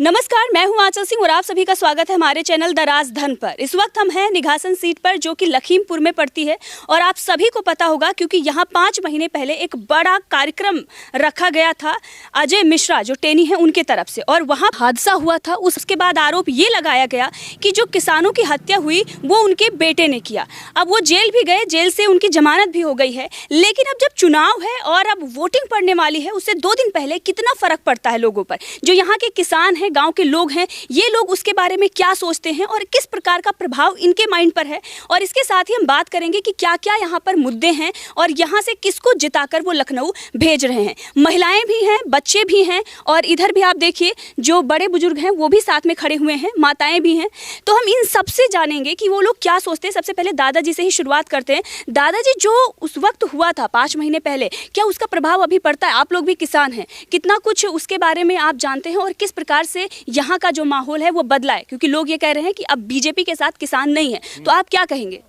नमस्कार, मैं हूं आंचल सिंह और आप सभी का स्वागत है हमारे चैनल द राजधन पर। इस वक्त हम हैं निघासन सीट पर जो कि लखीमपुर में पड़ती है और आप सभी को पता होगा क्योंकि यहाँ 5 महीने पहले एक बड़ा कार्यक्रम रखा गया था अजय मिश्रा जो टेनी है उनके तरफ से, और वहाँ हादसा हुआ था। उसके बाद आरोप ये लगाया गया कि जो किसानों की हत्या हुई वो उनके बेटे ने किया। अब वो जेल भी गए, जेल से उनकी जमानत भी हो गई है, लेकिन अब जब चुनाव है और अब वोटिंग पड़ने वाली है उससे 2 दिन पहले कितना फर्क पड़ता है लोगों पर। जो यहाँ के किसान हैं, गांव के लोग हैं, ये लोग उसके बारे में क्या सोचते हैं और किस प्रकार का प्रभाव इनके माइंड पर है, और इसके साथ ही हम बात करेंगे कि क्या क्या यहाँ पर मुद्दे हैं और यहाँ से किसको जिताकर वो लखनऊ भेज रहे हैं। महिलाएं भी हैं, बच्चे भी हैं और इधर भी आप देखिए जो बड़े बुजुर्ग हैं वो भी साथ में खड़े हुए हैं, माताएं भी हैं। तो हम इन सबसे जानेंगे कि वो लोग क्या सोचते हैं। सबसे पहले दादाजी से ही शुरुआत करते हैं। दादाजी, जो उस वक्त हुआ था 5 महीने पहले, क्या उसका प्रभाव अभी पड़ता है? आप लोग भी किसान हैं, कितना कुछ उसके बारे में आप जानते हैं और किस प्रकार से यहाँ का जो माहौल है वो बदला है? क्योंकि लोग ये कह रहे हैं कि अब बीजेपी के साथ किसान नहीं है, तो आप क्या कहेंगे?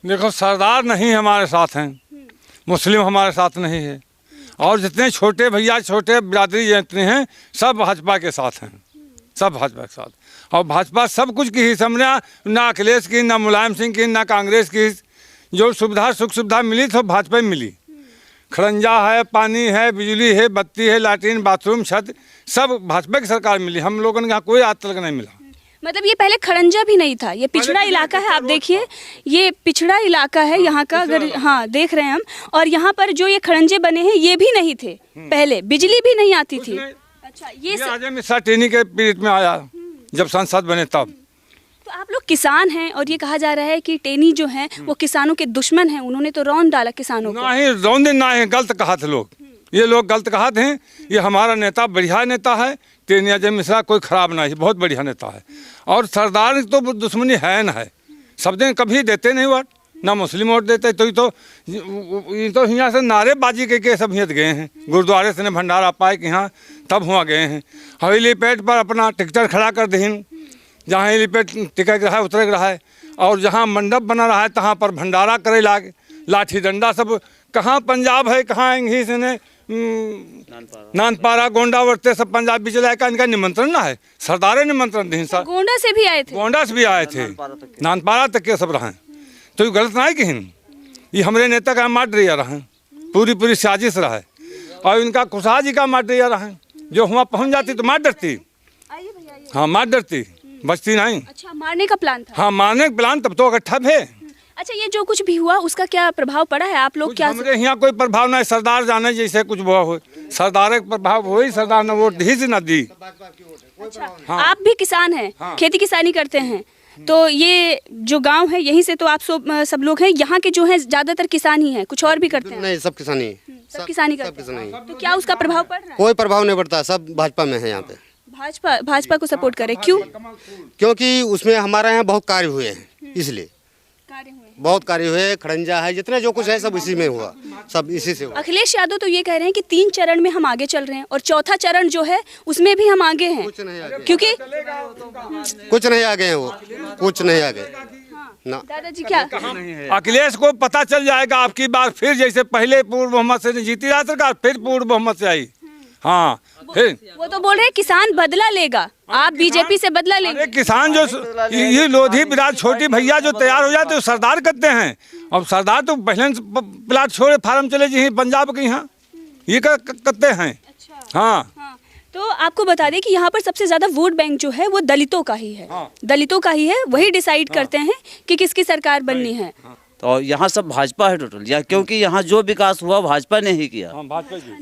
देखो, सरदार नहीं हमारे साथ हैं, मुस्लिम हमारे साथ नहीं है, और जितने छोटे भैया छोटे बिरादरी जितने हैं सब भाजपा के साथ हैं, सब भाजपा के साथ। और भाजपा सब कुछ की ही समझा, ना अखिलेश की, ना मुलायम सिंह की, ना कांग्रेस की। जो सुविधा सुख सुविधा मिली तो भाजपा में मिली। खड़ंजा है, पानी है, बिजली है, बत्ती है, लैट्रिन बाथरूम छत सब भाजपा की सरकार मिली। हम लोगों ने यहाँ कोई आज तक नहीं मिला। मतलब ये पहले खड़ंजा भी नहीं था, ये पिछड़ा इलाका है। आप देखिए ये पिछड़ा इलाका है यहाँ का, अगर हाँ देख रहे हैं हम, और यहाँ पर जो ये खड़ंजे बने हैं ये भी नहीं थे पहले, बिजली भी नहीं आती थी। अच्छा, ये अजय मिश्रा टेनी के पीरियड में आया जब सांसद बने तब। तो आप लोग किसान हैं और ये कहा जा रहा है कि टेनी जो हैं वो किसानों के दुश्मन हैं, उन्होंने तो रौंद डाला किसानों को। नहीं, रौंद ना है, गलत कहा थे लोग, ये लोग गलत कहा थे। ये हमारा नेता बढ़िया नेता है, टेनी अजय मिश्रा कोई खराब नहीं, बहुत बढ़िया नेता है। और सरदार तो दुश्मनी है न है, सब दिन कभी देते नहीं वोट, ना मुस्लिम वोट देते। तो यहाँ से नारेबाजी के सब हित गए हैं, गुरुद्वारे से भंडारा पाए कि यहाँ तब हुआ गए हैं। हवेली पेट पर अपना टिकटर खड़ा कर दीन, जहाँ हेलीपैड टिकट रहा है उतर रहा है, और जहाँ मंडप बना रहा है तहाँ पर भंडारा करे लागे, लाठी डंडा सब। कहाँ पंजाब है, कहाँ इंग्लिश ने नानपारा गोंडा वर्ते सब पंजाब भी चला का। इनका निमंत्रण ना है, सरदारे निमंत्रण दी सर। गोंडा से भी आए थे, गोंडा से भी आए थे, नानपारा तक के सब रहे। तो ये गलत ना है कि ये हमारे नेता का मार रहा, पूरी साजिश रहा है। और इनका कुशा जी का मार रहा, जो वहाँ पहुँच जाती तो मार डरती। हाँ, मार डरती, बचती नहीं। अच्छा, मारने का प्लान था? हाँ, मारने का प्लान तब तो इकट्ठा है। अच्छा, ये जो कुछ भी हुआ उसका क्या प्रभाव पड़ा है? आप लोग क्या? हमारे यहाँ कोई प्रभाव नहीं, सरदार जाने जैसे कुछ हुआ हो, सरदार का प्रभाव हो ही, सरदार ने वोट दी से न दी। अच्छा, हाँ। आप भी किसान हैं? हाँ। खेती किसानी करते हैं, तो ये जो गांव है यहीं से तो आप सब लोग हैं यहाँ के जो हैं ज्यादातर किसान ही हैं, कुछ और भी करते हैं? नहीं, सब किसानी, सब किसानी करते हैं। तो क्या उसका प्रभाव पड़ रहा है? कोई प्रभाव नहीं पड़ता, सब भाजपा में है यहाँ पे। भाजपा को सपोर्ट करे, क्यों? क्योंकि उसमें हमारे यहाँ बहुत कार्य हुए हैं, इसलिए बहुत कार्य हुए। खड़ंजा है, जितने जो कुछ है सब इसी में हुआ, सब इसी से हुआ। अखिलेश यादव तो ये कह रहे हैं कि 3 चरण में हम आगे चल रहे हैं और चौथा चरण जो है उसमें भी हम आगे हैं। कुछ नहीं आगे, क्योंकि कुछ नहीं आगे हैं वो, कुछ नहीं आगे ना। दादाजी क्या? अखिलेश को पता चल जाएगा आपकी बार फिर, जैसे पहले पूर्व बहुमत से जीती रहा सरकार, फिर पूर्व बहुमत से आई। हाँ, फिर वो तो बोल रहे हैं किसान बदला लेगा, आप बीजेपी से बदला लेंगे। अरे किसान जो ये लोधी बिराद छोटी भैया जो तैयार हो जाते सरदार करते हैं। अब सरदार तो पहले प्लाट छोड़े फार्म चले जी पंजाब के यहाँ, ये करते हैं। हाँ, तो आपको बता दें कि यहाँ पर सबसे ज्यादा वोट बैंक जो है वो दलितों का ही है। हाँ। दलितों का ही है, वही डिसाइड करते हैं कि किसकी सरकार बननी है। तो यहाँ सब भाजपा है टोटल, या क्योंकि यहाँ जो विकास हुआ भाजपा ने ही किया।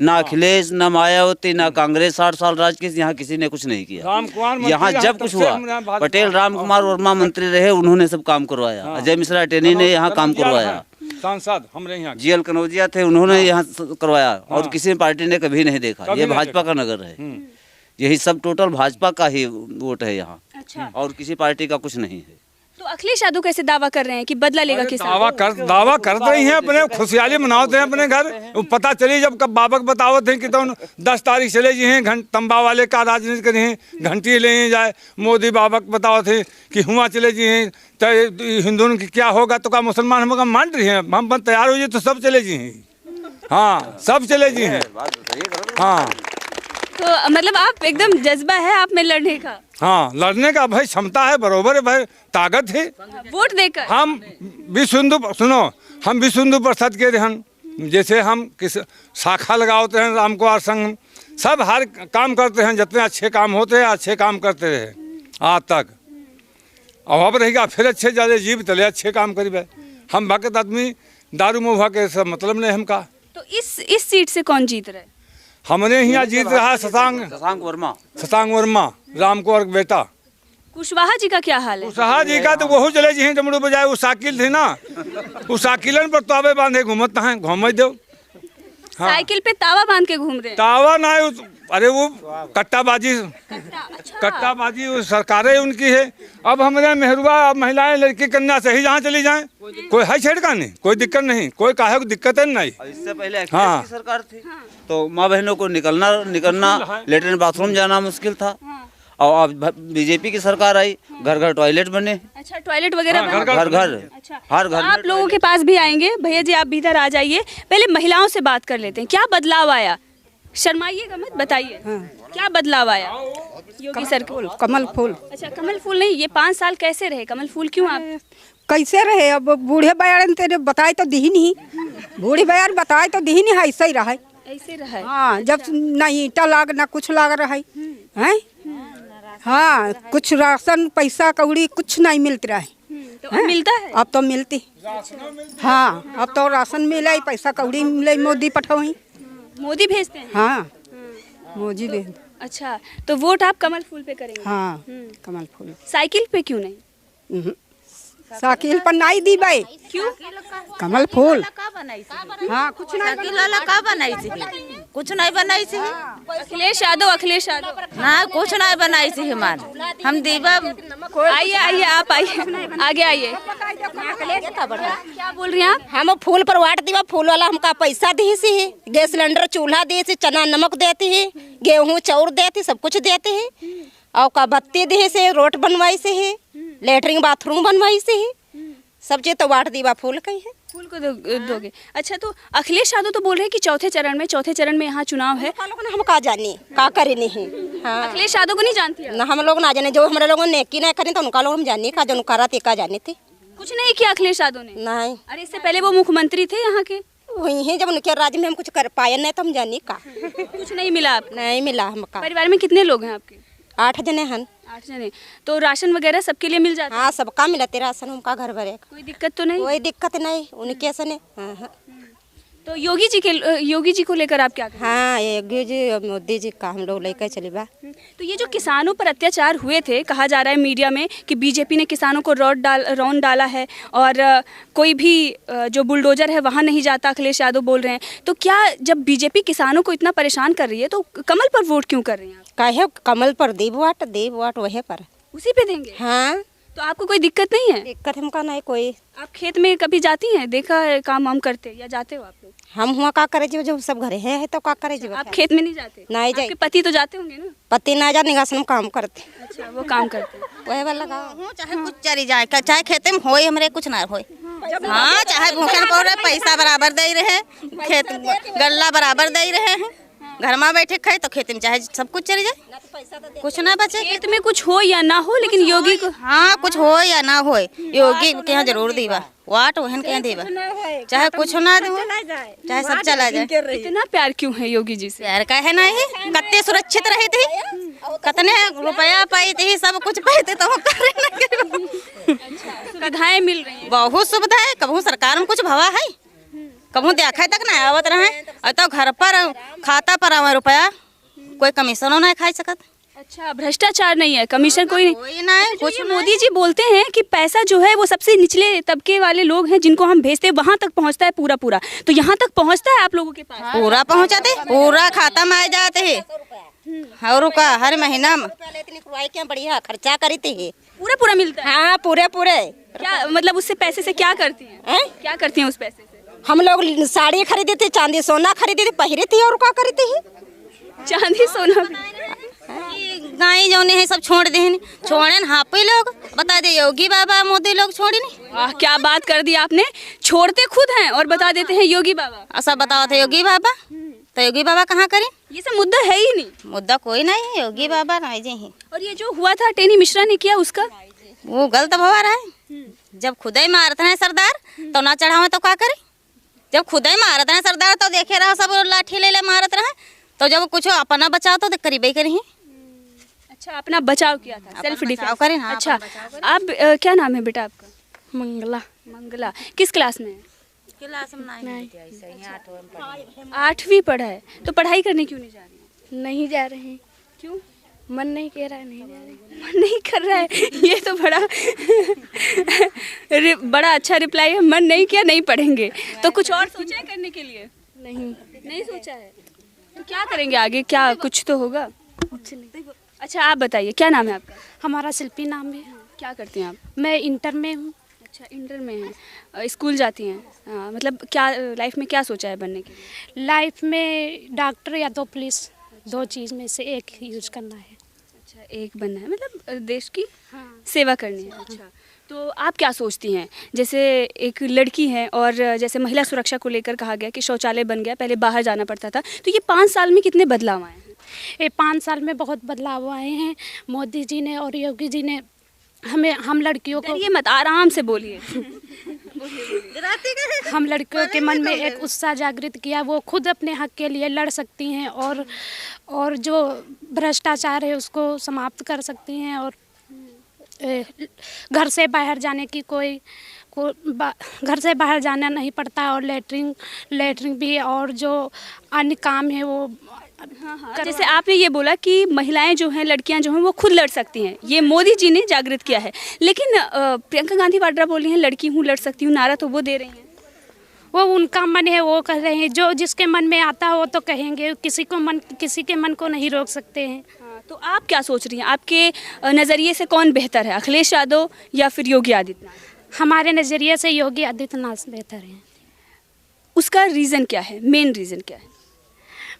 ना अखिलेश, ना मायावती, ना कांग्रेस 60 साल राज की यहाँ किसी ने कुछ नहीं किया। यहाँ जब कुछ हुआ पटेल राम कुमार वर्मा मंत्री रहे, उन्होंने सब काम करवाया। अजय मिश्रा टेनी ने यहाँ काम करवाया, सांसद हमारे यहाँ GL कनौजिया थे, उन्होंने यहाँ करवाया, और किसी पार्टी ने कभी नहीं देखा। ये भाजपा का नगर है, यही सब टोटल भाजपा का ही वोट है यहाँ। अच्छा। और किसी पार्टी का कुछ नहीं है। तो अखिलेश यादव कैसे दावा कर रहे हैं कि बदला लेगा किसान? दावा कर रही हैं, अपने खुशहाली मनाते हैं अपने घर। पता चली जब कब बाबक बतावत हैं कि तो 10 तारीख चले जी हैं, तंबा वाले का राजनीति करी हैं, घंटी ले जाए। मोदी बाबक बतावत है कि हुआ चले जी हैं, तो हिंदुओं की क्या होगा, तो का मुसलमान हम मान रही हैं, हम तैयार हो जाए तो सब चले जी हैं। हाँ, सब चले जी हैं। हाँ, तो मतलब आप एकदम जज्बा है आप में लड़ने का। हाँ, लड़ने का भाई क्षमता है, बरोबर है भाई, ताकत है। वोट देकर हम विश्व हिंदू हम विश्व हिंदू परिषद के रहन, जैसे हम किस शाखा लगाते हैं, राम कुमार संघ, सब हर काम करते हैं, जितने अच्छे काम होते हैं अच्छे काम करते रहे आज तक। अब रहेगा फिर अच्छे ज़्यादा जीव तले अच्छे काम करीबे। हम भगत आदमी दारू मुहा के सब मतलब नहीं हमका। तो इस सीट से कौन जीत रहा है? हमने यहाँ जीत रहा है शशांक वर्मा, राम कुमार का बेटा। कुशवाहा जी का क्या हाल है? कुशवाहा जी का तो वही चले जी डमरू बजाए, वो साइकिल थे ना, वो साइकिलन पर तावे बांधे घूमत हैं, घूम दो। हाँ। साइकिल पे तावा बांध के घूम रहे हैं? तावा ना है, अरे वो कट्टाबाजी वो सरकारें उनकी है। अब हमारे मेहरुआ महिलाएं लड़की कन्या सही जहाँ चली जाएं, कोई है छेड़खानी, कोई दिक्कत नहीं, कोई काहे को दिक्कत है नहीं। इससे पहले अखिलेश की सरकार थी तो माँ बहनों को निकलना लेटरिन बाथरूम जाना मुश्किल था। और अब बीजेपी की सरकार आई, घर घर टॉयलेट बने। अच्छा, टॉयलेट वगैरह हाँ, घर अच्छा, हर घर आप लोगों के पास भी आएंगे। भैया जी आप भी इधर आ जाइए, पहले महिलाओं से बात कर लेते हैं। क्या बदलाव आया? शर्माइएगा मत, बताइए। क्या बदलाव आया योगी सरकार? कमल फूल। अच्छा, कमल फूल नहीं, ये 5 साल कैसे रहे कमल फूल? क्यों आप कैसे रहे? अब बूढ़े बयार तेरे बताए तो दी नहीं, बूढ़े बयार बताए तो दी नहीं, ऐसा ही रहा। ऐसे रहा? हाँ, जब ना ईंटा लाग ना कुछ लाग रहा है। हाँ, कुछ राशन पैसा कौड़ी कुछ नहीं मिलती रहा है। तो अब मिलता है? अब तो मिलती। हाँ, अब तो राशन मिले, पैसा कौड़ी मिले, मोदी पठाई, मोदी भेजते हैं। हाँ, मोदी दे। अच्छा, तो वोट आप कमल फूल पे करेंगे? हाँ, कमल फूल। साइकिल पे क्यों नहीं? साइकिल पर नहीं दी भाई। क्यों? कमल फूल। हाँ, कुछ नहीं बनाई थी। अखिलेश यादव ना कुछ नहीं बनाई थी हमार। हम दीवा आइए आप आइए, आगे आइए। क्या बोल रही हैं आप? हम फूल पर वाट दीवा, फूल वाला हमका पैसा दी सी, गैस सिलेंडर चूल्हा दी सी, चना नमक देती है, गेहूँ चाउर देती, सब कुछ देती है। और का बत्ती दी से, रोड बनवाई से है, लेटरिन बाथरूम बनवाई से है, सब चीज तो वाट दीवा फूल कही है। फूल को दोगे? अच्छा, तो अखिलेश यादव तो बोल रहे हैं कि चौथे चरण में यहाँ चुनाव है। हम का जाने का करे नहीं। हाँ। अखिलेश यादव को नहीं जानती है? ना हम लोग ना जाने, जो हमारे लोगों ने नेकी नहीं करी तो उनका लोग हम जाने का, जो करा थे का जाने थे। कुछ नहीं किया अखिलेश यादव ने? नहीं। अरे इससे पहले वो मुख्यमंत्री थे यहाँ के। वही है, जब उनके राज्य में हम कुछ कर पाए नहीं तो हम जाने का। कुछ नहीं मिला आपको? नहीं मिला हमका। परिवार में कितने लोग हैं आपके? 8 जने हैं। 8 जने। तो राशन वगैरह सबके लिए मिल जाता है? हाँ, सबका मिला तेरा राशन, हमका घर भरे। कोई दिक्कत तो नहीं? कोई दिक्कत नहीं उनके से नहीं। हाँ। तो योगी जी को लेकर आप क्या कहें? हाँ, योगी जी और मोदी जी का हम लोग लेकर चले बा। तो ये जो किसानों पर अत्याचार हुए थे, कहा जा रहा है मीडिया में कि बीजेपी ने किसानों को रौंद डाला है और कोई भी जो बुलडोजर है वहाँ नहीं जाता, अखिलेश यादव बोल रहे हैं। तो क्या जब बीजेपी किसानों को इतना परेशान कर रही है तो कमल पर वोट क्यों कर रही हैं आप? कहे कमल पर देव वाट वही पर। उसी पे देंगे? हाँ। तो आपको कोई दिक्कत नहीं है? दिक्कत हमका नहीं कोई। आप खेत में कभी जाती हैं, देखा है काम वाम करते या जाते हो आप लोग? हम हुआ का करे जो सब घरे है तो का करे जो। आप खेत में नहीं जाते? नहीं जाए। आपके पति तो जाते होंगे ना? पति ना जा, निगासन काम करते। अच्छा, वो काम करते हैं। वही वाला चाहे कुछ चली जाए, चाहे खेते में होए हमरे कुछ ना होए। हाँ, चाहे भूखे न पड़े, पैसा बराबर दे रहे, खेत गल्ला बराबर दे रहे हैं। घर में बैठे खाए तो खेत में चाहे सब कुछ चले जाए, कुछ ना बचे। खेत में कुछ हो या ना हो, लेकिन योगी को हाँ कुछ हो या ना हो, योगी के यहाँ जरूर दीवा वाट वहन के यहाँ दीवा, चाहे कुछ ना दे, चाहे सब चला जाए। इतना प्यार क्यों है योगी जी से? प्यार का है नहीं, कत्ते सुरक्षित रही थी, कतने रुपया पाई थी, सब कुछ पाई थे तो सुविधाएं मिल रही हैं? बहुत सुविधा है। कबू सरकार में कुछ भवा है, कबू देखा तक ना आवत रहे, और तो घर पर खाता पर आवे रुपया, कोई कमीशनों नहीं खा सकत। अच्छा, भ्रष्टाचार नहीं है, कमीशन कोई नहीं कुछ। मोदी जी बोलते हैं कि पैसा जो है वो सबसे निचले तबके वाले लोग हैं जिनको हम भेजते हैं वहाँ तक पहुँचता है पूरा। तो यहाँ तक पहुँचता है आप लोगों के पास? पूरा पहुँचाते, पूरा खाता में आ जाते है, और का हर महीना में क्या बढ़िया खर्चा करी थी, पूरा मिलता है? हाँ, पूरे। क्या मतलब उससे पैसे से क्या करती हैं? क्या करती हैं उस पैसे से? हम लोग साड़ी खरीदी थी, चांदी सोना खरीदी थी, पहरी थी, और क्या करी थी? चांदी सोना? गाय जौने है सब छोड़ दे, छोड़े हापे लोग, बता दे योगी बाबा मोदी लोग छोड़ी नहीं। वाह, क्या बात कर दी आपने, छोड़ते खुद हैं और बता देते हैं योगी बाबा। सब बताओ थे योगी बाबा, तो योगी बाबा कहाँ करें? ये सब मुद्दा है ही नहीं। मुद्दा कोई नहीं है, योगी बाबा नहीं जी ही। और ये जो हुआ था टेनी मिश्रा ने किया उसका, वो गलत भवा रहा है। जब खुद ही मारते हैं सरदार तो ना चढ़ावे तो क्या करें? जब खुद ही मारते हैं सरदार तो देखे रहो सब लाठी ले ले मारत रहे, तो जब कुछ अपना बचाव तो करीबी करी। अच्छा, अपना बचाव किया था, सेल्फ डिफेंस करें। हाँ, अच्छा, आप क्या नाम है बेटा आपका? मंगला। मंगला। किस क्लास में है? क्लास में नहीं, 8वीं पढ़ा है। तो पढ़ाई करने क्यों नहीं जा रही? नहीं जा रहे हैं। क्यों? मन नहीं कह रहा है, नहीं जा रहे। मन नहीं कर रहा है, ये तो बड़ा अच्छा रिप्लाई है। मन नहीं किया, नहीं पढ़ेंगे। तो कुछ और सोचा है करने के लिए? नहीं सोचा है। तो क्या करेंगे आगे? क्या कुछ तो होगा? कुछ नहीं। अच्छा, आप बताइए क्या नाम है आपका? हमारा शिल्पी नाम है। क्या करती हैं आप? मैं इंटर में हूँ। अच्छा, इंटर में हैं, स्कूल जाती हैं। हाँ, मतलब क्या लाइफ में क्या सोचा है बनने के लिए? लाइफ में डॉक्टर या तो पुलिस, 2 चीज़ में से एक यूज करना है। अच्छा, एक बनना है, मतलब देश की सेवा करनी है। अच्छा, तो आप क्या सोचती हैं? जैसे एक लड़की है और जैसे महिला सुरक्षा को लेकर कहा गया कि शौचालय बन गया, पहले बाहर जाना पड़ता था, तो ये 5 साल में कितने बदलाव आए हैं? ये 5 साल में बहुत बदलाव आए हैं। मोदी जी ने और योगी जी ने हम लड़कियों को, ये मत, आराम से बोलिए। हम लड़कियों के मन में एक उत्साह जागृत किया। वो खुद अपने हक के लिए लड़ सकती हैं और जो भ्रष्टाचार है उसको समाप्त कर सकती हैं। और घर से बाहर जाने की घर से बाहर जाना नहीं पड़ता। और लेटरिंग भी और जो अन्य काम है वो जैसे आपने ये बोला कि महिलाएं जो हैं, लड़कियां जो हैं, वो खुद लड़ सकती हैं, ये मोदी जी ने जागृत किया है। लेकिन प्रियंका गांधी वाड्रा बोल रही हैं लड़की हूँ, लड़ सकती हूँ, नारा तो वो दे रही हैं। वो उनका मन है, वो कह रहे हैं। जो जिसके मन में आता है वो तो कहेंगे, किसी के मन को नहीं रोक सकते हैं। तो आप क्या सोच रही हैं? आपके नज़रिए से कौन बेहतर है, अखिलेश यादव या फिर योगी आदित्यनाथ? हमारे नज़रिए से योगी आदित्यनाथ बेहतर है। उसका रीज़न क्या है? मेन रीज़न क्या है?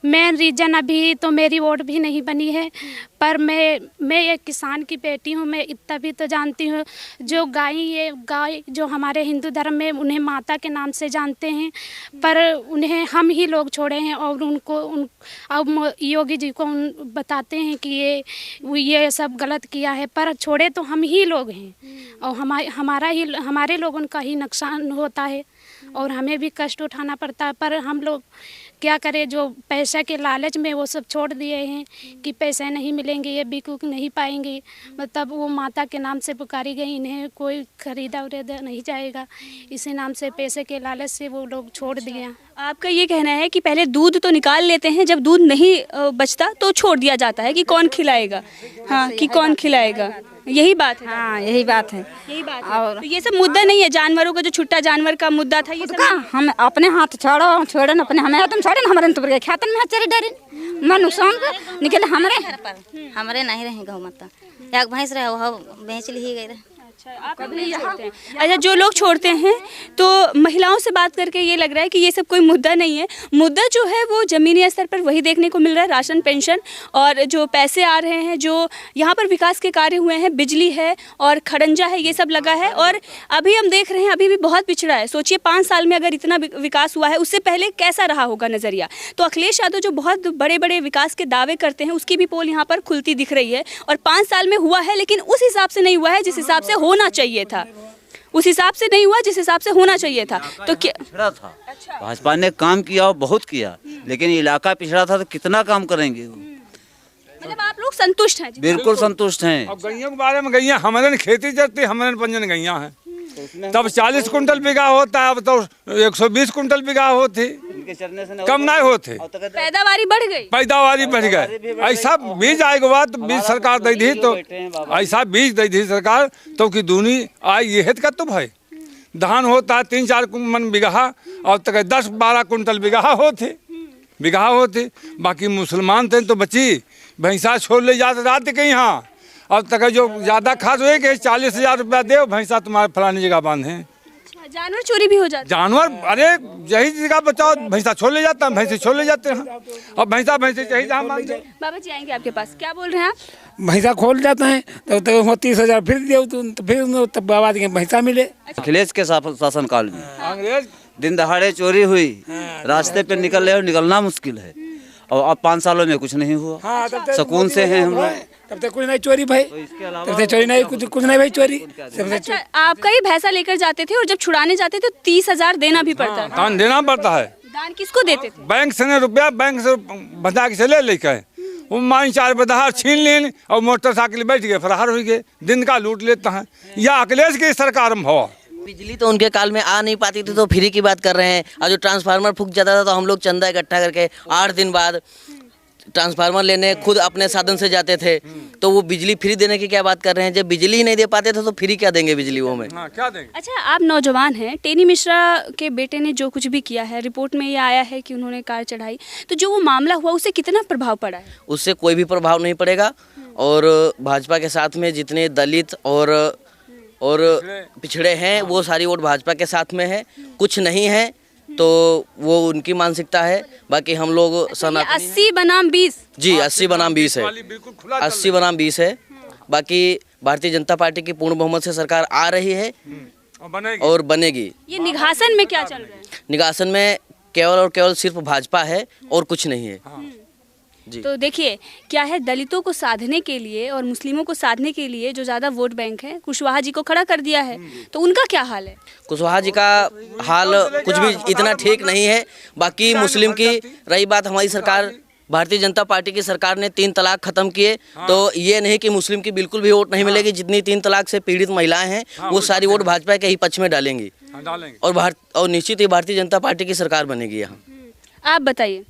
मेन रीजन अभी तो मेरी वोट भी नहीं बनी है, पर मैं एक किसान की बेटी हूँ। मैं इतना भी तो जानती हूँ, जो गाय जो हमारे हिंदू धर्म में उन्हें माता के नाम से जानते हैं, पर उन्हें हम ही लोग छोड़े हैं। और अब योगी जी को बताते हैं कि ये सब गलत किया है, पर छोड़े तो हम ही लोग हैं। और हमारे लोगों का ही नुकसान होता है और हमें भी कष्ट उठाना पड़ता है। पर हम लोग क्या करें, जो पैसा के लालच में वो सब छोड़ दिए हैं कि पैसे नहीं मिलेंगे, ये बिक नहीं पाएंगे। मतलब वो माता के नाम से पुकारी गई, इन्हें कोई खरीदा उरीदा नहीं जाएगा, इसी नाम से पैसे के लालच से वो लोग छोड़ दिए। आपका ये कहना है कि पहले दूध तो निकाल लेते हैं, जब दूध नहीं बचता तो छोड़ दिया जाता है कि कौन खिलाएगा। हाँ, कि कौन खिलाएगा, यही बात है। हाँ, यही बात है। और तो ये सब मुद्दा नहीं है जानवरों का, जो छुट्टा जानवर का मुद्दा था, ये सब हम अपने हाथ छोड़न अपने हमें तुम छोड़न हमारे तो बरगे खातन में चरे डरे मन नुकसान को निकले हमरे नहीं रहे गौ माता एक भैंस रहे वो बेच ली गई रहे। आप नहीं छोड़ते हैं? अच्छा, जो लोग छोड़ते हैं तो महिलाओं से बात करके ये लग रहा है कि ये सब कोई मुद्दा नहीं है। मुद्दा जो है वो ज़मीनी स्तर पर वही देखने को मिल रहा है, राशन, पेंशन और जो पैसे आ रहे हैं, जो यहाँ पर विकास के कार्य हुए हैं, बिजली है और खड़ंजा है, ये सब लगा है। और अभी हम देख रहे हैं अभी भी बहुत पिछड़ा है। सोचिए 5 साल में अगर इतना विकास हुआ है, उससे पहले कैसा रहा होगा नज़रिया। तो अखिलेश यादव जो बहुत बड़े बड़े विकास के दावे करते हैं, उसकी भी पोल यहाँ पर खुलती दिख रही है। और 5 साल में हुआ है, लेकिन उस हिसाब से नहीं हुआ है जिस हिसाब से होना चाहिए था, उस हिसाब से नहीं हुआ जिस हिसाब से होना चाहिए था। तो क्या पिछड़ा था? भाजपा ने काम किया और बहुत किया, लेकिन इलाका पिछड़ा था तो कितना काम करेंगे वो? मतलब आप लोग संतुष्ट हैं? बिल्कुल संतुष्ट हैं। अब गैया के बारे में, गैया हमारे खेती करती, हमारे पंजन गैया हैं, तब 40 कुंटल बिगा होता है, अब तो 120 कुंटल बिगा होती, कम नहीं होते। पैदावारी बढ़ गई, पैदावारी बढ़ गए। ऐसा बीज आएगा बात तो बीज सरकार दे दी, तो ऐसा बीज दे दी सरकार तो कि दूनी आई ये का तो भाई धान होता है 3-4 मन बिगहा और तक 10-12 कुंटल बिगहा होते। बाकी मुसलमान थे तो बची भैंसा छोड़ ले जाते रात के यहाँ। अब तक जो ज़्यादा खाद हुए कि 40,000 रुपया दे भैंसा तुम्हारे फलानी जगह बांधे। जानवर चोरी भी हो जाते? जानवर, अरे यही जगह बचाओ, भैंसा छोड़ ले जाता है, भैंसे छोड़ ले जाते हैं। अब भैंसे चाहिए जहाँ मांग दे। बाबा जी आएंगे आपके पास, क्या बोल रहे हैं आप? भैंसा खोल जाते हैं तो 30,000 फिर दे, तो फिर तब बाद भैंसा मिले। अखिलेश के शासन काल में अंग्रेज दिन दहाड़े चोरी हुई, रास्ते पे निकल रहे और निकलना मुश्किल है। और अब 5 सालों में कुछ नहीं हुआ। हाँ, तब तक सुकून से हैं हम लोग। तब तक कुछ नहीं चोरी भाई, तब तक चोरी नहीं, कुछ नहीं भाई चोरी। अच्छा, आप कहीं भैंसा लेकर जाते थे और जब छुड़ाने जाते थे तो 30,000 देना भी पड़ता है। दान देना पड़ता है। दान किसको देते थे? बैंक से नहीं, रुपया बैंक से बंधा के चले लेकर वो मान 4 बदहार छीन लेन और मोटरसाइकिल बैठ गए फरार हो गए। दिन का लूट लेता है। या अखिलेश की सरकार में हुआ। बिजली तो उनके काल में आ नहीं पाती थी तो फ्री की बात कर रहे हैं। और जो ट्रांसफार्मर फूक जाता था तो हम लोग चंदा इकट्ठा करके 8 दिन बाद ट्रांसफार्मर लेने खुद अपने साधन से जाते थे। तो वो बिजली फ्री देने की क्या बात कर रहे हैं? जब बिजली ही नहीं दे पाते थे तो फ्री क्या देंगे बिजली वो में? क्या देंगे? अच्छा, आप नौजवान हैं, टेनी मिश्रा के बेटे ने जो कुछ भी किया है, रिपोर्ट में ये आया है कि उन्होंने कार चढ़ाई, तो जो वो मामला हुआ उससे कितना प्रभाव पड़ा है? उससे कोई भी प्रभाव नहीं पड़ेगा। और भाजपा के साथ में जितने दलित और पिछड़े हैं वो सारी वोट भाजपा के साथ में है। कुछ नहीं है तो वो उनकी मानसिकता है। बाकी हम लोग सनातनी 80 बनाम 20 जी 80 बनाम 20 है, 80 बनाम 20 है। बाकी भारतीय जनता पार्टी की पूर्ण बहुमत से सरकार आ रही है और बनेगी। ये निघासन में क्या चल रहा है? निघासन में केवल और केवल सिर्फ भाजपा है और कुछ नहीं है। जी। तो देखिए क्या है, दलितों को साधने के लिए और मुस्लिमों को साधने के लिए जो ज़्यादा वोट बैंक है, कुशवाहा जी को खड़ा कर दिया है। तो उनका क्या हाल है? कुशवाहा जी का हाल कुछ भी इतना ठीक नहीं है। बाकी मुस्लिम की रही बात, हमारी सरकार भारतीय जनता पार्टी की सरकार ने 3 तलाक खत्म किए। तो ये नहीं कि मुस्लिम की बिल्कुल भी वोट नहीं मिलेगी। जितनी 3 तलाक से पीड़ित महिलाएं हैं वो सारी वोट भाजपा के ही पक्ष में डालेंगी और निश्चित ही भारतीय जनता पार्टी की सरकार बनेगी यहाँ। आप बताइए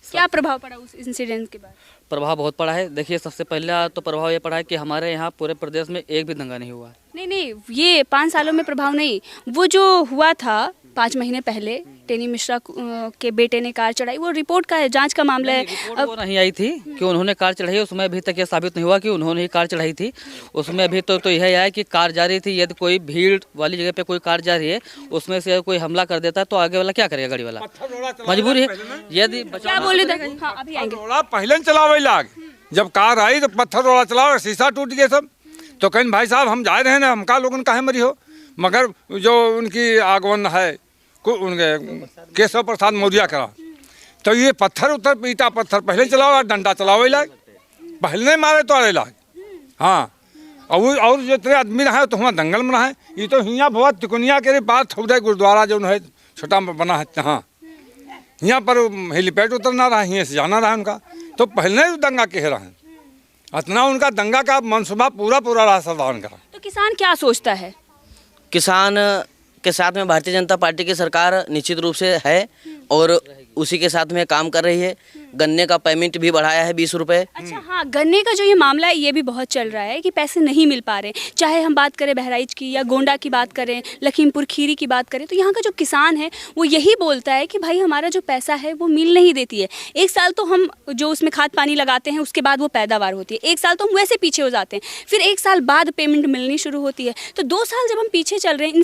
क्या प्रभाव पड़ा उस इंसिडेंट के बाद? प्रभाव बहुत पड़ा है। देखिए, सबसे पहला तो प्रभाव ये पड़ा है कि हमारे यहाँ पूरे प्रदेश में एक भी दंगा नहीं हुआ। नहीं, ये 5 सालों में प्रभाव नहीं, वो जो हुआ था 5 महीने पहले टेनी मिश्रा के बेटे ने कार चढ़ाई, वो रिपोर्ट का है, जांच का मामला है। अब वो नहीं आई थी कि उन्होंने कार चढ़ाई, उसमें अभी तक ये साबित नहीं हुआ कि उन्होंने ही कार चढ़ाई थी। उसमें अभी तो यह है कि कार जा रही थी। यदि कोई भीड़ वाली जगह पे कोई कार जा रही है, उसमें से कोई हमला कर देता है तो आगे वाला क्या करेगा? गाड़ी वाला मजबूरी है। यदि क्या बोले थे? हाँ, अभी आएंगे। पहले चलावे लाग, जब कार आई तो पत्थर रोड़ा चलाओ, शीशा टूट गया सब। तो कहीं भाई साहब हम जा रहे हैं ना, हम का लोगन काहे मरी हो। मगर जो उनकी आगमन है उनके केशव प्रसाद मौर्य करा, तो ये पत्थर उतर ईटा पत्थर पहले चलाओ, डंडा चलाओ लाग, पहले नहीं मारे तो अरे लाग। हाँ, और जितने आदमी रहे तो वहाँ दंगल में रहे। ये तो हियाँ बहुत तिकुनिया के पास थोड़ा गुरुद्वारा जो है छोटा बना है, हाँ यहाँ पर हेलीपैड उतरना रहा, यहाँ से जाना रहा उनका। तो पहले दंगा कह रहे हैं, इतना उनका दंगा का मनसूबा पूरा रहा सरदार का। तो किसान क्या सोचता है? किसान के साथ में भारतीय जनता पार्टी की सरकार निश्चित रूप से है और उसी के साथ में काम कर रही है। गन्ने का पेमेंट भी बढ़ाया है 20 रुपये। अच्छा, हाँ, गन्ने का जो ये मामला है ये भी बहुत चल रहा है कि पैसे नहीं मिल पा रहे। चाहे हम बात करें बहराइच की या गोंडा की बात करें, लखीमपुर खीरी की बात करें, तो यहाँ का जो किसान है वो यही बोलता है कि भाई हमारा जो पैसा है वो मिल नहीं देती है। एक साल तो हम जो उसमें खाद पानी लगाते हैं उसके बाद वो पैदावार होती है, एक साल तो हम वैसे पीछे हो जाते हैं, फिर 1 साल बाद पेमेंट मिलनी शुरू होती है। तो 2 साल जब हम पीछे चल रहे हैं,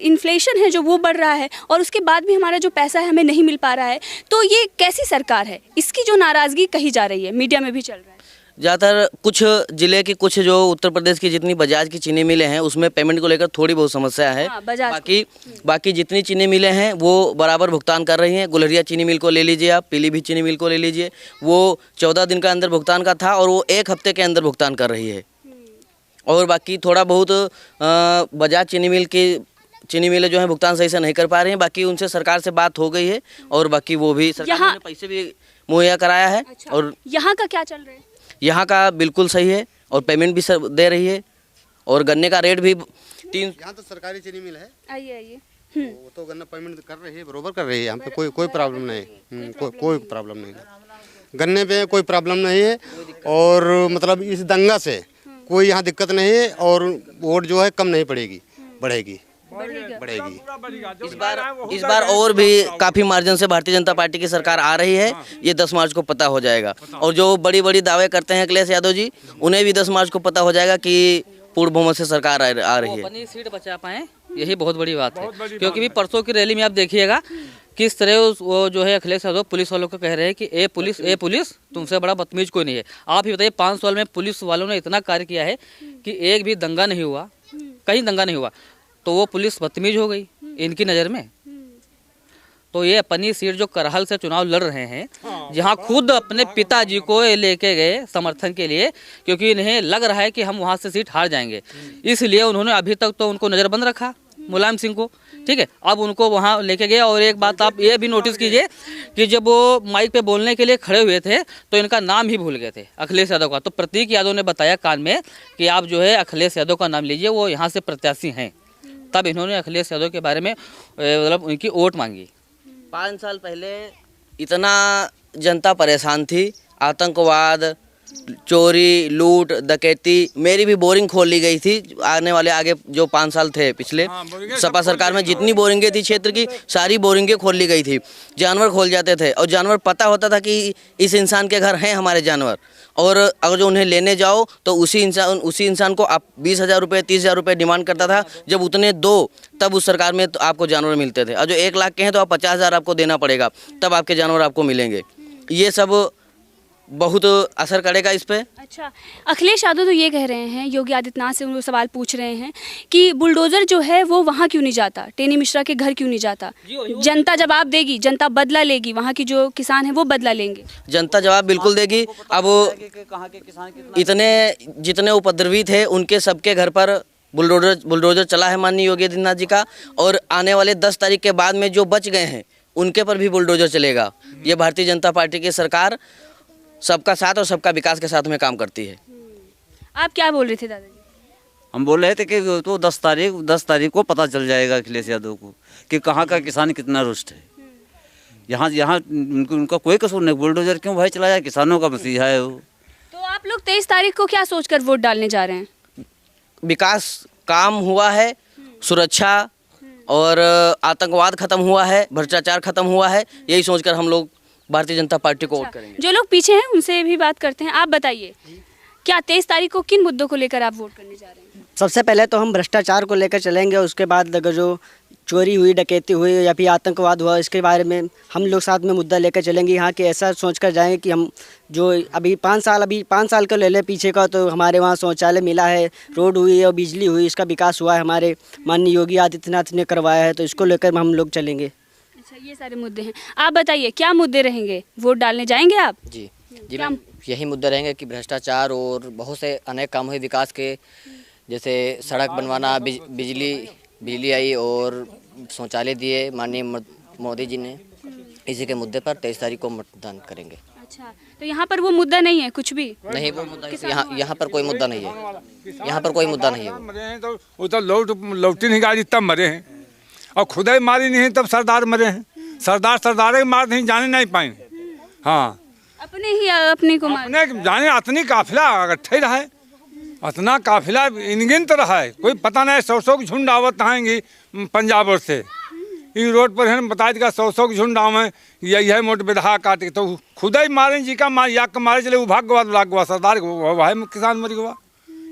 इन्फ्लेशन है जो वो बढ़ रहा है और उसके बाद भी हमारा जो पैसा है हमें नहीं मिल पा रहा है। तो ये कैसी सरकार है? इसकी जो नाराजगी कही जा रही है, मीडिया में भी चल रहा है। ज़्यादातर कुछ जिले की, कुछ जो उत्तर प्रदेश की जितनी बजाज की चीनी मिलें हैं उसमें पेमेंट को लेकर थोड़ी बहुत समस्या है। हाँ, बाकी जितनी चीनी मिलें हैं वो बराबर भुगतान कर रही हैं। गुलरिया चीनी मिल को ले लीजिए, आप पीलीभीत चीनी मिल को ले लीजिए, वो 14 दिन का अंदर भुगतान का था और वो 1 हफ्ते के अंदर भुगतान कर रही है। और बाकी थोड़ा बहुत बजाज चीनी मिलें जो है भुगतान सही से नहीं कर पा रही हैं। बाकी उनसे सरकार से बात हो गई है और बाकी वो भी सरकार ने पैसे भी मुहैया कराया है। अच्छा, और यहाँ का क्या चल रहा है? यहाँ का बिल्कुल सही है और पेमेंट भी सब दे रही है और गन्ने का रेट भी 3। यहाँ तो सरकारी चीनी मिल है। आइए। वो तो गन्ना पेमेंट कर रही है, बरोबर कर रही है। यहाँ पे कोई प्रॉब्लम नहीं है, कोई प्रॉब्लम नहीं है। गन्ने पे कोई प्रॉब्लम नहीं है और मतलब इस दंगा से कोई यहाँ दिक्कत नहीं है और वोट जो है कम नहीं पड़ेगी, बढ़ेगी। इस बार और भी काफी मार्जिन से भारतीय जनता पार्टी की सरकार आ रही है। ये 10 मार्च को पता हो जाएगा। और जो बड़ी बड़ी दावे करते हैं अखिलेश यादव जी, उन्हें भी 10 मार्च को पता हो जाएगा कि पूर्ण बहुमत से सरकार आ रही है। अपनी सीट बचा पाए, यही बहुत बड़ी बात है। क्योंकि भी परसों की रैली में आप देखिएगा किस तरह वो जो है अखिलेश यादव पुलिस वालों को कह रहे हैं कि ए पुलिस तुमसे बड़ा बदतमीज कोई नहीं है। आप ही बताइए, 5 साल में पुलिस वालों ने इतना कार्य किया है कि एक भी दंगा नहीं हुआ, कहीं दंगा नहीं हुआ, तो वो पुलिस बदतमीज हो गई इनकी नज़र में। तो तो ये अपनी सीट जो करहल से चुनाव लड़ रहे हैं, जहाँ खुद अपने पिताजी को लेके गए समर्थन के लिए, क्योंकि इन्हें लग रहा है कि हम वहाँ से सीट हार जाएंगे, इसलिए उन्होंने अभी तक तो उनको नज़रबंद रखा, मुलायम सिंह को, ठीक है। अब उनको वहाँ लेके गए। और एक बात आप ये भी नोटिस कीजिए कि जब वो माइक पे बोलने के लिए खड़े हुए थे तो इनका नाम ही भूल गए थे, अखिलेश यादव का। तो प्रतीक यादव ने बताया कान में कि आप जो है अखिलेश यादव का नाम लीजिए, वो यहाँ से प्रत्याशी हैं। तब इन्होंने अखिलेश यादव के बारे में मतलब उनकी वोट मांगी। 5 साल पहले इतना जनता परेशान थी, आतंकवाद, चोरी, लूट, डकैती, मेरी भी बोरिंग खोल ली गई थी। आने वाले आगे जो 5 साल थे पिछले सपा सरकार में, जितनी बोरिंगें थी क्षेत्र की सारी बोरिंगें खोल ली गई थी। जानवर खोल जाते थे और जानवर पता होता था कि इस इंसान के घर हैं हमारे जानवर, और अगर जो उन्हें लेने जाओ तो उसी इंसान को आप 20,000 रुपये 30,000 रुपये डिमांड करता था। जब उतने दो तब उस सरकार में तो आपको जानवर मिलते थे, और जो 1 लाख के हैं तो आप 50,000 आपको देना पड़ेगा, तब आपके जानवर आपको मिलेंगे। ये सब बहुत असर करेगा इस पे। अच्छा, अखिलेश यादव तो ये कह रहे हैं, योगी आदित्यनाथ से उनको सवाल पूछ रहे हैं कि बुलडोजर जो है वो वहाँ क्यों नहीं जाता, टेनी मिश्रा के घर क्यों नहीं जाता? जनता जवाब देगी, जनता बदला लेगी, वहाँ की जो किसान है वो बदला लेंगे। जनता जवाब बिल्कुल देगी। अब इतने जितने उपद्रवी थे उनके सबके घर पर बुलडोजर चला है माननीय योगी आदित्यनाथ जी का, और आने वाले 10 तारीख के बाद में जो बच गए हैं उनके पर भी बुलडोजर चलेगा। ये भारतीय जनता पार्टी की सरकार सबका साथ और सबका विकास के साथ में काम करती है। आप क्या बोल रहे थे दादाजी? हम बोल रहे थे कि तो 10 तारीख को पता चल जाएगा अखिलेश यादव को कि कहाँ का किसान कितना रुष्ट है। यहाँ उनका कोई कसूर नहीं, बुलडोजर क्यों भाई चलाया, किसानों का मसीहा है वो। तो आप लोग 23 तारीख को क्या सोचकर वोट डालने जा रहे हैं? विकास काम हुआ है, सुरक्षा और आतंकवाद खत्म हुआ है, भ्रष्टाचार खत्म हुआ है, यही सोचकर हम लोग भारतीय जनता पार्टी को वोट करेंगे। जो लोग पीछे हैं उनसे भी बात करते हैं। आप बताइए, क्या 23 तारीख को किन मुद्दों को लेकर आप वोट करने जा रहे हैं? सबसे पहले तो हम भ्रष्टाचार को लेकर चलेंगे, उसके बाद अगर जो चोरी हुई, डकैती हुई या फिर आतंकवाद हुआ, इसके बारे में हम लोग साथ में मुद्दा लेकर चलेंगे। यहाँ के ऐसा सोच कर जाएंगे कि हम जो अभी 5 साल का ले लें पीछे का, तो हमारे वहाँ शौचालय मिला है, रोड हुई है और बिजली हुई, इसका विकास हुआ है, हमारे माननीय योगी आदित्यनाथ ने करवाया है, तो इसको लेकर हम लोग चलेंगे। अच्छा, ये सारे मुद्दे हैं। आप बताइए क्या मुद्दे रहेंगे, वोट डालने जाएंगे आप? जी मैम, यही मुद्दे रहेंगे कि भ्रष्टाचार और बहुत से अनेक काम हुए विकास के, जैसे सड़क बनवाना, बिजली आई और शौचालय दिए माननीय मोदी जी ने। इसी के मुद्दे पर 23 तारीख को मतदान करेंगे। अच्छा, तो यहाँ पर वो मुद्दा नहीं है कुछ भी? नहीं, वो मुद्दा यहाँ पर कोई मुद्दा नहीं है, यहाँ पर कोई मुद्दा नहीं है। वो तो लौटी नहीं गाड़ी तब मरे हैं, और खुदाई मारी नहीं है तब सरदार मरे हैं। सरदार मार नहीं जाने नहीं पाए। हाँ, अपने को अपने जाने अतनी काफिला इकट्ठे रहा है, अतना काफिला इनगिनत रहा है, कोई पता नहीं 100 की झुंड आवत आएंगी पंजाब और से। इस रोड पर है बता देगा 100 की झुंड आवे, यही मोट बेदहा काटे तो खुदाई मारे जी का मार याक मारे चले, वो भाग गवा सरदार भाई किसान मर गवा।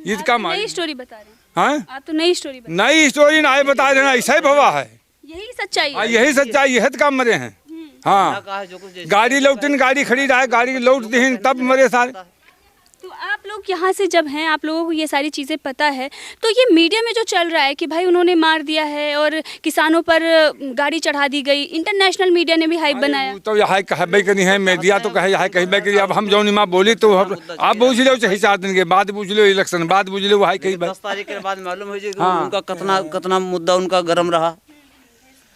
ईद का नई स्टोरी बता रहे हैं। हाँ, आप तो नई स्टोरी ना बता देना, ऐसा ही भवा है, यही सच्चाई है। यही सच्चाई, यही काम मरे हैं। हाँ, गाड़ी लौटन, गाड़ी खड़ी रहा, गाड़ी लौट दी तब मरे सारे। तो आप लोग यहाँ से जब हैं, आप लोगों को ये सारी चीज़ें पता है, तो ये मीडिया में जो चल रहा है कि भाई उन्होंने मार दिया है और किसानों पर गाड़ी चढ़ा दी गई, इंटरनेशनल मीडिया ने भी हाइप बनाया। तो यह कहबे करी है, मीडिया तो कहे यह कहबे करी। अब हम जौन माँ बोली तो आप पूछ लो, चाहे 4 दिन के बाद पूछ लो, इलेक्शन बाद पूछ लो, वही कही 10 तारीख के बाद मालूम हो जाएगा उनका कितना मुद्दा उनका गर्म रहा।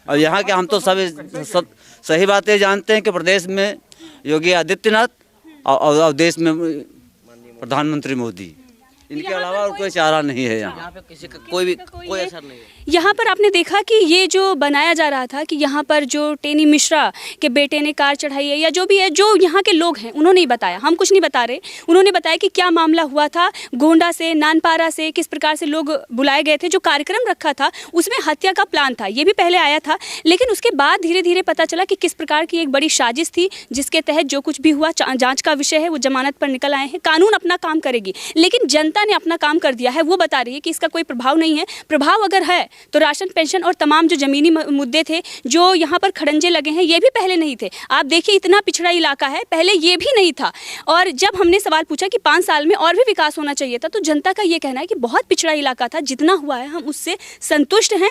और यहाँ के हम तो सब सही बातें जानते हैं कि प्रदेश में योगी आदित्यनाथ और देश में प्रधानमंत्री मोदी, इनके अलावा और कोई चारा नहीं है। यहाँ पे किसी का कोई असर नहीं है। यहाँ पर आपने देखा कि ये जो बनाया जा रहा था कि यहाँ पर जो टेनी मिश्रा के बेटे ने कार चढ़ाई है या जो भी है, जो यहाँ के लोग हैं उन्होंने ही बताया, हम कुछ नहीं बता रहे, उन्होंने बताया कि क्या मामला हुआ था, गोंडा से, नानपारा से किस प्रकार से लोग बुलाए गए थे, जो कार्यक्रम रखा था उसमें हत्या का प्लान था, ये भी पहले आया था। लेकिन उसके बाद धीरे धीरे पता चला कि किस प्रकार की एक बड़ी साजिश थी, जिसके तहत जो कुछ भी हुआ जाँच का विषय है, वो जमानत पर निकल आए हैं, कानून अपना काम करेगी। लेकिन जनता ने अपना काम कर दिया है, वो बता रही है कि इसका कोई प्रभाव नहीं है। प्रभाव अगर है तो राशन, पेंशन और तमाम जो जमीनी मुद्दे थे, जो यहाँ पर खड़ंजे लगे हैं, ये भी पहले नहीं थे। आप देखिए, इतना पिछड़ा इलाका है, पहले ये भी नहीं था। और जब हमने सवाल पूछा कि 5 साल में और भी विकास होना चाहिए था, तो जनता का ये कहना है कि बहुत पिछड़ा इलाका था, जितना हुआ है हम उससे संतुष्ट हैं।